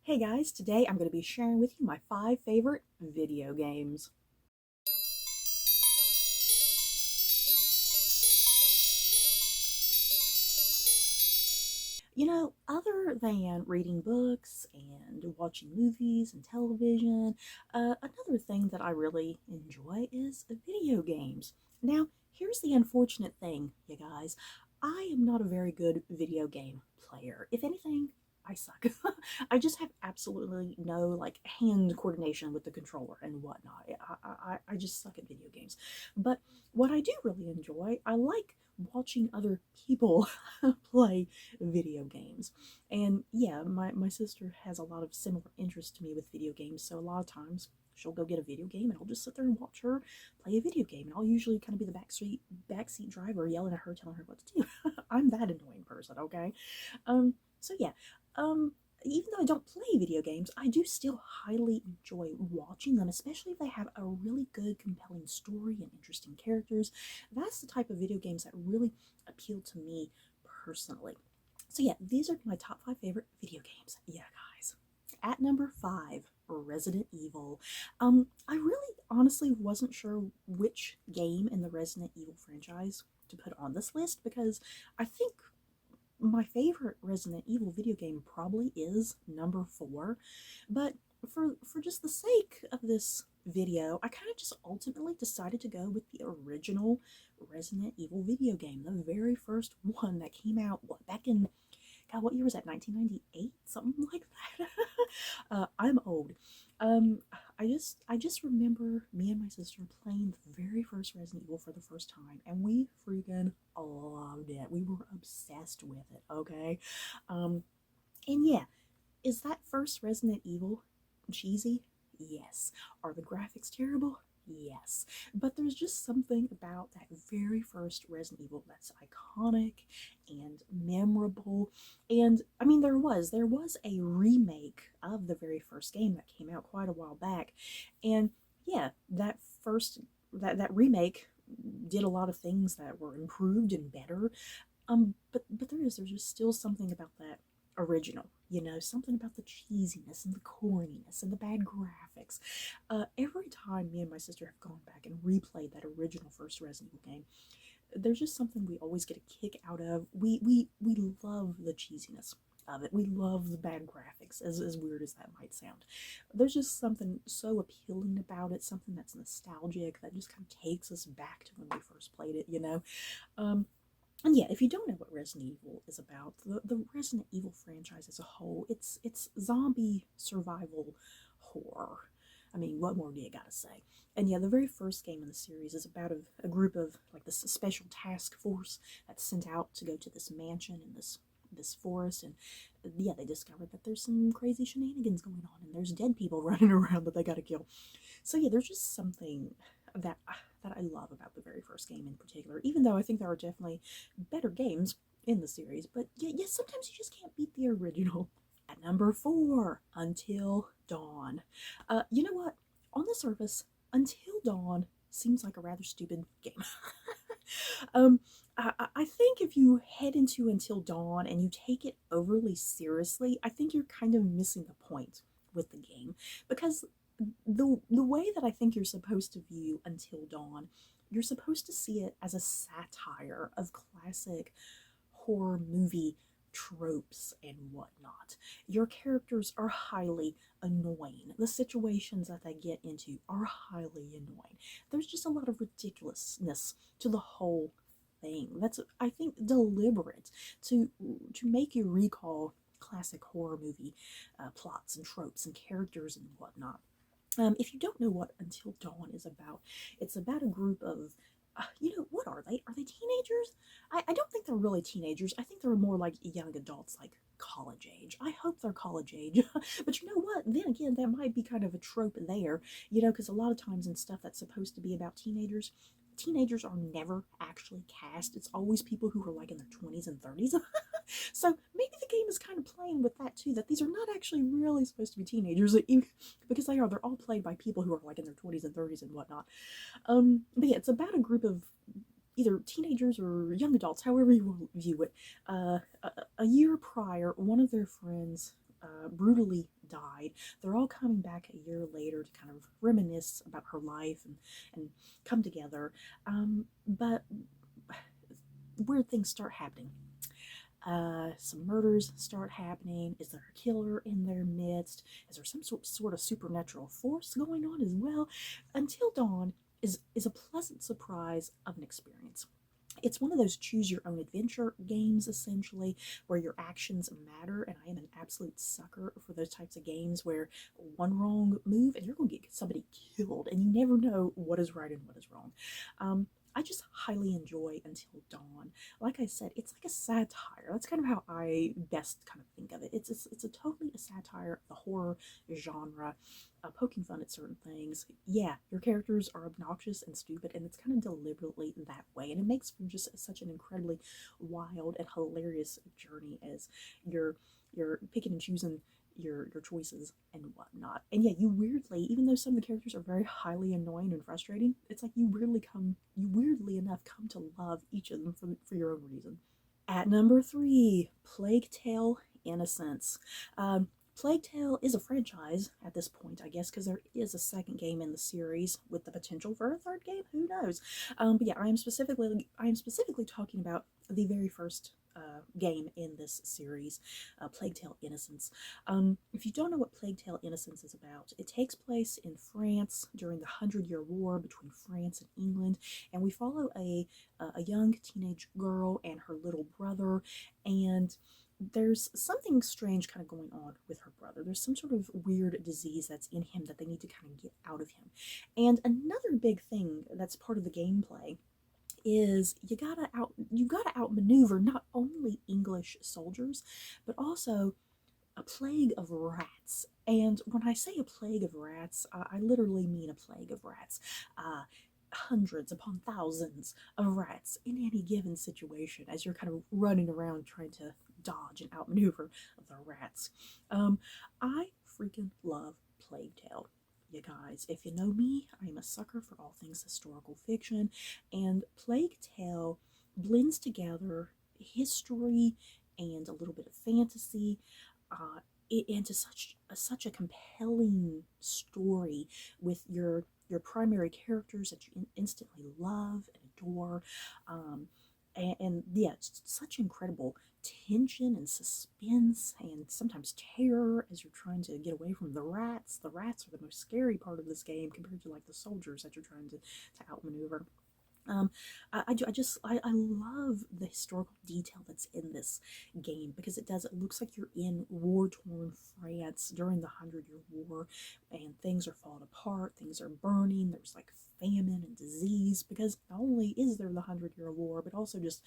Hey guys, today I'm going to be sharing with you my 5 favorite video games. Other than reading books and watching movies and television, another thing that I really enjoy is video games. Now, here's the unfortunate thing, you guys. I am not a very good video game player. If anything, I suck. I just have absolutely no hand coordination with the controller and whatnot. I just suck at video games. But what I do really enjoy, I like watching other people play video games. And yeah, my sister has a lot of similar interest to me with video games, so a lot of times she'll go get a video game and I'll just sit there and watch her play a video game. And I'll usually kind of be the backseat driver yelling at her, telling her what to do. I'm that annoying person, okay? So yeah. Even though I don't play video games, I do still highly enjoy watching them, especially if they have a really good, compelling story and interesting characters. That's the type of video games that really appeal to me personally. So yeah, these are my top 5 favorite video games. Yeah, guys. At number 5, Resident Evil. I really honestly wasn't sure which game in the Resident Evil franchise to put on this list because I think my favorite Resident Evil video game probably is number 4, but for just the sake of this video, I kind of just ultimately decided to go with the original Resident Evil video game, the very first one that came out back in, God, what year was that? 1998, something like that. I'm old. Um, I just remember me and my sister playing the very first Resident Evil for the first time, and we freaking loved it. We were obsessed with it. Okay, um, and yeah, is that first Resident Evil cheesy? Yes. Are the graphics terrible? Yes. But there's just something about that very first Resident Evil that's iconic and memorable. And I mean there was a remake of the very first game that came out quite a while back. And yeah, that remake did a lot of things that were improved and better. But there's just still something about that original, something about the cheesiness and the corniness and the bad graphics. Every time me and my sister have gone back and replayed that original first Resident Evil game, there's just something we always get a kick out of. We love the cheesiness of it. We love the bad graphics, as weird as that might sound. There's just something so appealing about it, something that's nostalgic, that just kind of takes us back to when we first played it. And yeah, if you don't know what Resident Evil is about, the Resident Evil franchise as a whole, it's zombie survival horror. I mean, what more do you gotta say? And yeah, the very first game in the series is about a group of this special task force that's sent out to go to this mansion in this forest, and yeah, they discovered that there's some crazy shenanigans going on, and there's dead people running around that they gotta kill. So yeah, there's just something that I love about the very first game in particular, even though I think there are definitely better games in the series. But yeah, sometimes you just can't beat the original. At number 4, Until Dawn. You know what? On the surface, Until Dawn seems like a rather stupid game. I think if you head into Until Dawn and you take it overly seriously, I think you're kind of missing the point with the game, because the way that I think you're supposed to view Until Dawn, you're supposed to see it as a satire of classic horror movie tropes and whatnot. Your characters are highly annoying. The situations that they get into are highly annoying. There's just a lot of ridiculousness to the whole thing. That's, I think, deliberate to make you recall classic horror movie plots and tropes and characters and whatnot. If you don't know what Until Dawn is about, it's about a group of, what are they? Are they teenagers? I don't think they're really teenagers. I think they're more like young adults, like college age. I hope they're college age. But you know what? Then again, that might be kind of a trope there, because a lot of times in stuff that's supposed to be about teenagers are never actually cast. It's always people who are like in their 20s and 30s. So maybe the game is kind of playing with that too, that these are not actually really supposed to be teenagers, because they're all played by people who are like in their 20s and 30s and whatnot. But yeah, it's about a group of either teenagers or young adults, however you will view it. A year prior, one of their friends brutally died. They're all coming back a year later to kind of reminisce about her life and come together. But weird things start happening. Some murders start happening. Is there a killer in their midst? Is there some sort of supernatural force going on as well? Until Dawn is a pleasant surprise of an experience. It's one of those choose your own adventure games, essentially, where your actions matter, and I am an absolute sucker for those types of games where one wrong move and you're going to get somebody killed, and you never know what is right and what is wrong. I just highly enjoy Until Dawn. Like I said, it's like a satire. That's kind of how I best kind of think of it. It's a totally a satire of the horror genre, poking fun at certain things. Yeah, your characters are obnoxious and stupid, and it's kind of deliberately that way, and it makes for just such an incredibly wild and hilarious journey as you're picking and choosing your choices and whatnot. And yeah, you weirdly, even though some of the characters are very highly annoying and frustrating, it's like you weirdly enough come to love each of them for your own reason. At number 3, Playtale Innocence. Plague Tale is a franchise at this point, I guess, because there is a second game in the series with the potential for a third game. Who knows? But yeah, I am specifically talking about the very first game in this series, Plague Tale Innocence. If you don't know what Plague Tale Innocence is about, it takes place in France during the 100-Year War between France and England, and we follow a young teenage girl and her little brother, and there's something strange kind of going on with her brother. There's some sort of weird disease that's in him that they need to kind of get out of him. And another big thing that's part of the gameplay is you gotta outmaneuver not only English soldiers, but also a plague of rats. And when I say a plague of rats, I literally mean a plague of rats. Hundreds upon thousands of rats in any given situation as you're kind of running around trying to dodge and outmaneuver the rats. I freaking love Plague Tale. You guys, if you know me, I'm a sucker for all things historical fiction, and Plague Tale blends together history and a little bit of fantasy into such a compelling story with your primary characters that you instantly love and adore. And yeah, it's such incredible tension and suspense and sometimes terror as you're trying to get away from the rats. The rats are the most scary part of this game compared to like the soldiers that you're trying to outmaneuver. I love the historical detail that's in this game because it looks like you're in war-torn France during the 100-Year War, and things are falling apart, things are burning, there's like famine and disease, because not only is there the 100-Year War, but also just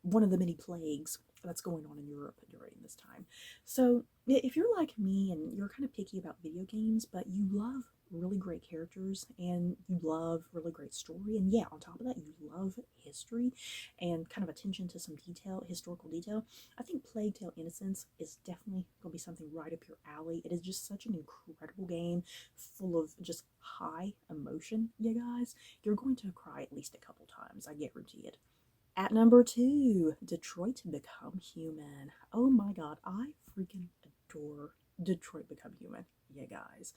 one of the many plagues that's going on in Europe during this time. So if you're like me and you're kind of picky about video games, but you love really great characters and you love really great story, and yeah, on top of that, you love history and kind of attention to some historical detail, I think Plague Tale Innocence is definitely going to be something right up your alley. It is just such an incredible game full of just high emotion, you guys. You're going to cry at least a couple times, I guarantee it. At number 2, Detroit Become Human. Oh my god, I freaking adore Detroit Become Human, you guys.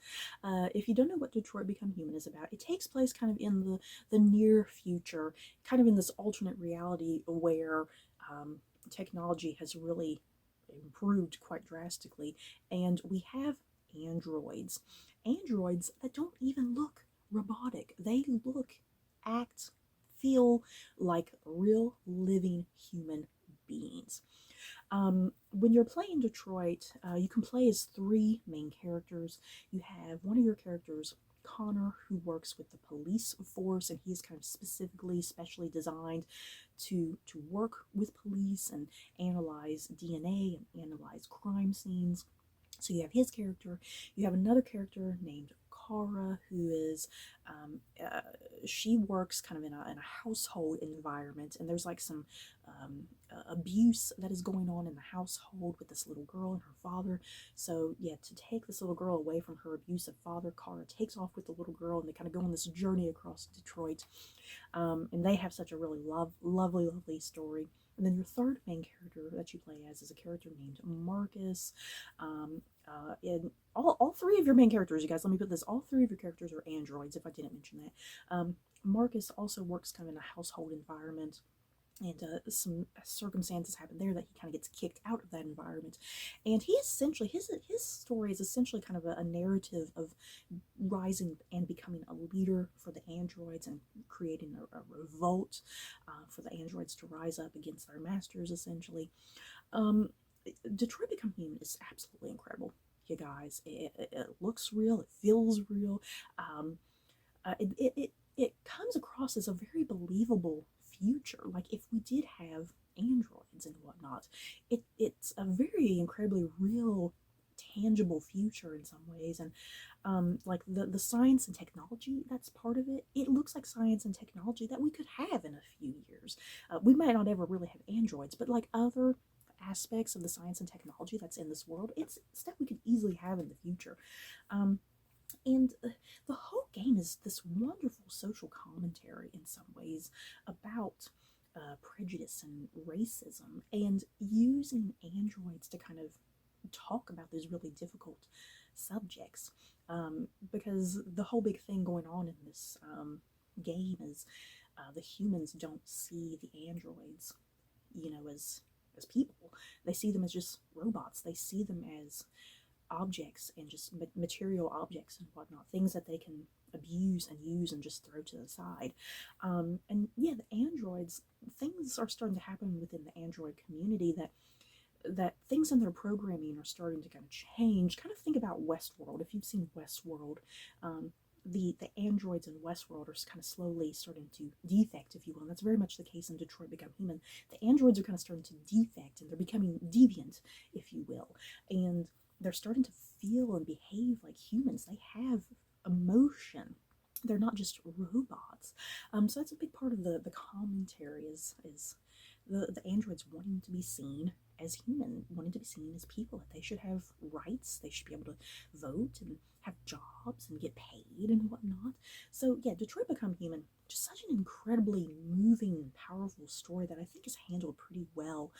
If you don't know what Detroit Become Human is about, it takes place kind of in the near future, kind of in this alternate reality where technology has really improved quite drastically, and we have androids. Androids that don't even look robotic. They look, act, feel like real living human beings. When you're playing Detroit, you can play as 3 main characters. You have one of your characters, Connor, who works with the police force, and he's kind of specially designed to work with police and analyze DNA and analyze crime scenes. So you have his character. You have another character named Kara, who is she works kind of in a household environment, and there's like some abuse that is going on in the household with this little girl and her father. So yeah, to take this little girl away from her abusive father, Kara takes off with the little girl, and they kind of go on this journey across Detroit. And they have such a really lovely story. And then your third main character that you play as is a character named Marcus. In all three of your main characters, you guys, let me put this, all three of your characters are androids, if I didn't mention that. Marcus also works kind of in a household environment, and some circumstances happen there that he kind of gets kicked out of that environment. And he essentially, his story is essentially kind of a narrative of rising and becoming a leader for the androids and creating a revolt for the androids to rise up against their masters, essentially. um, Detroit Become Human is absolutely incredible, you guys. It looks real, it feels real. um, it comes across as a very believable future. Like, if we did have androids and whatnot, it's a very incredibly real, tangible future in some ways. And like the science and technology that's part of it, it looks like science and technology that we could have in a few years. We might not ever really have androids, but like other aspects of the science and technology that's in this world, it's stuff we could easily have in the future. um, and the whole game is this wonderful social commentary in some ways about prejudice and racism, and using androids to kind of talk about these really difficult subjects. Because the whole big thing going on in this game is the humans don't see the androids, as people. They see them as just robots. They see them as objects, and just material objects and whatnot, things that they can abuse and use and just throw to the side. And yeah, the androids, things are starting to happen within the android community that things in their programming are starting to kind of change. Kind of think about Westworld. If you've seen Westworld, the androids in Westworld are kind of slowly starting to defect, if you will. And that's very much the case in Detroit Become Human. The androids are kind of starting to defect, and they're becoming deviant, if you will. And they're starting to feel and behave like humans. They have emotion. They're not just robots. So that's a big part of the commentary is the androids wanting to be seen as human, wanting to be seen as people, that they should have rights, they should be able to vote and have jobs and get paid and whatnot. So yeah, Detroit Become Human, just such an incredibly moving, powerful story that I think is handled pretty well.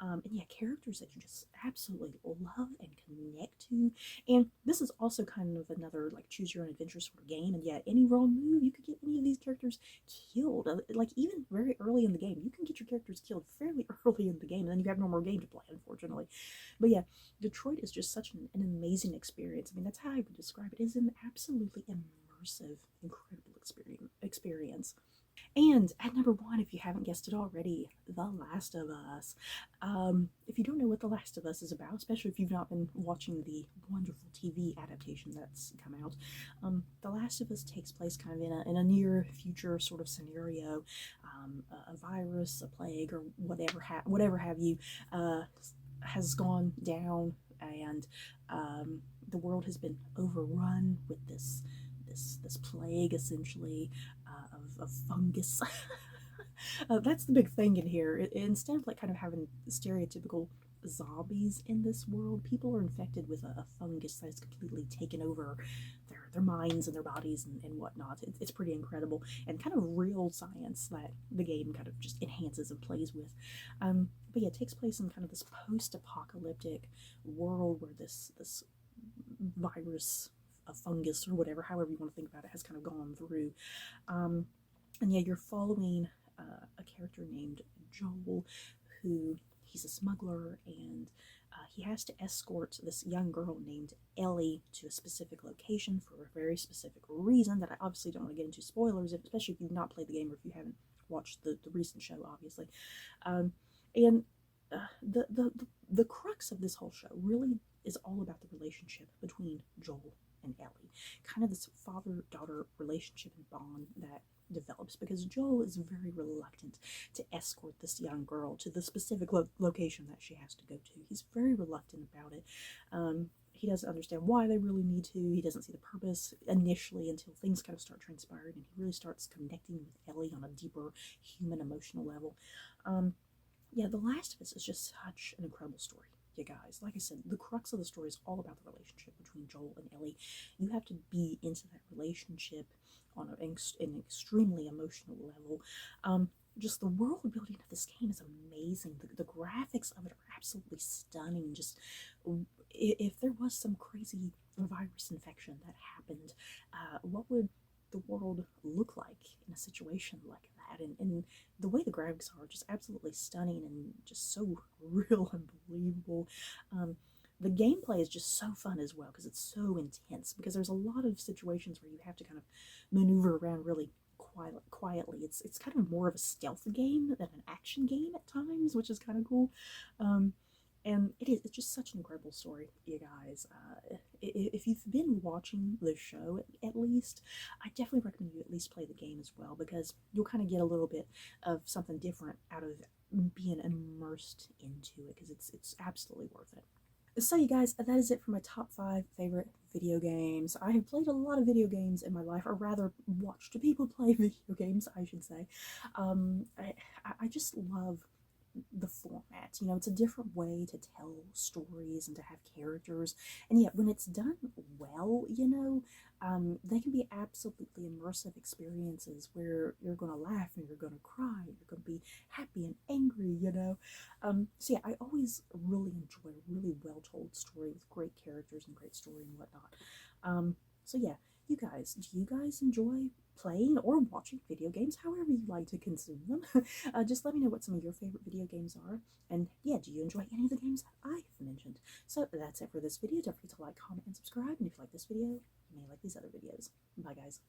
And yeah, characters that you just absolutely love and connect to. And this is also kind of another like choose your own adventure sort of game. And yeah, any wrong move, you could get any of these characters killed. Like, even very early in the game, you can get your characters killed fairly early in the game, and then you have no more game to play, unfortunately. But yeah, Detroit is just such an amazing experience. I mean, that's how I would describe it. It is an absolutely immersive, incredible experience. And at number one, if you haven't guessed it already, The Last of Us. If you don't know what The Last of Us is about, especially if you've not been watching the wonderful TV adaptation that's come out, The Last of Us takes place kind of in a near future sort of scenario. A virus, a plague, or whatever have you, has gone down, and the world has been overrun with this plague, essentially, of fungus. That's the big thing in here. Instead of like kind of having stereotypical zombies in this world, people are infected with a fungus that has completely taken over their minds and their bodies and whatnot. It's pretty incredible, and kind of real science that the game kind of just enhances and plays with. But yeah, it takes place in kind of this post-apocalyptic world where this virus, a fungus or whatever, however you want to think about it, has kind of gone through. And yeah, you're following a character named Joel, who he's a smuggler, and he has to escort this young girl named Ellie to a specific location for a very specific reason that I obviously don't want to get into spoilers, especially if you've not played the game or if you haven't watched the recent show, obviously. And the crux of this whole show really is all about the relationship between Joel and Ellie, kind of this father-daughter relationship and bond that develops, because Joel is very reluctant to escort this young girl to the specific location that she has to go to. He's very reluctant about it. He doesn't understand why they really need to. He doesn't see the purpose initially until things kind of start transpiring, and he really starts connecting with Ellie on a deeper human emotional level. Yeah, The Last of Us is just such an incredible story, you guys. Like I said, the crux of the story is all about the relationship between Joel and Ellie. You have to be into that relationship on an extremely emotional level. just the world building of this game is amazing. The graphics of it are absolutely stunning. Just if there was some crazy virus infection that happened, what would the world look like in a situation like that? And the way the graphics are just absolutely stunning and just so real and believable. The gameplay is just so fun as well because it's so intense, because there's a lot of situations where you have to kind of maneuver around really quietly. It's kind of more of a stealth game than an action game at times, which is kind of cool. Um, and it's just such an incredible story, you guys. If you've been watching the show at least, I definitely recommend you at least play the game as well, because you'll kind of get a little bit of something different out of being immersed into it, because it's absolutely worth it. So you guys, that is it for my top 5 favorite video games. I have played a lot of video games in my life, or rather watched people play video games, I should say. I just love the format. You know, it's a different way to tell stories and to have characters, and yet when it's done well, they can be absolutely immersive experiences where you're going to laugh and you're going to cry, you're going to be happy and angry. So yeah, I always really enjoy a really well told story with great characters and great story and whatnot. So yeah, you guys, do you guys enjoy playing or watching video games, however you like to consume them? Just let me know what some of your favorite video games are, and yeah, do you enjoy any of the games that I've mentioned? So that's it for this video. Don't forget to like, comment, and subscribe, and if you like this video, you may like these other videos. Bye guys.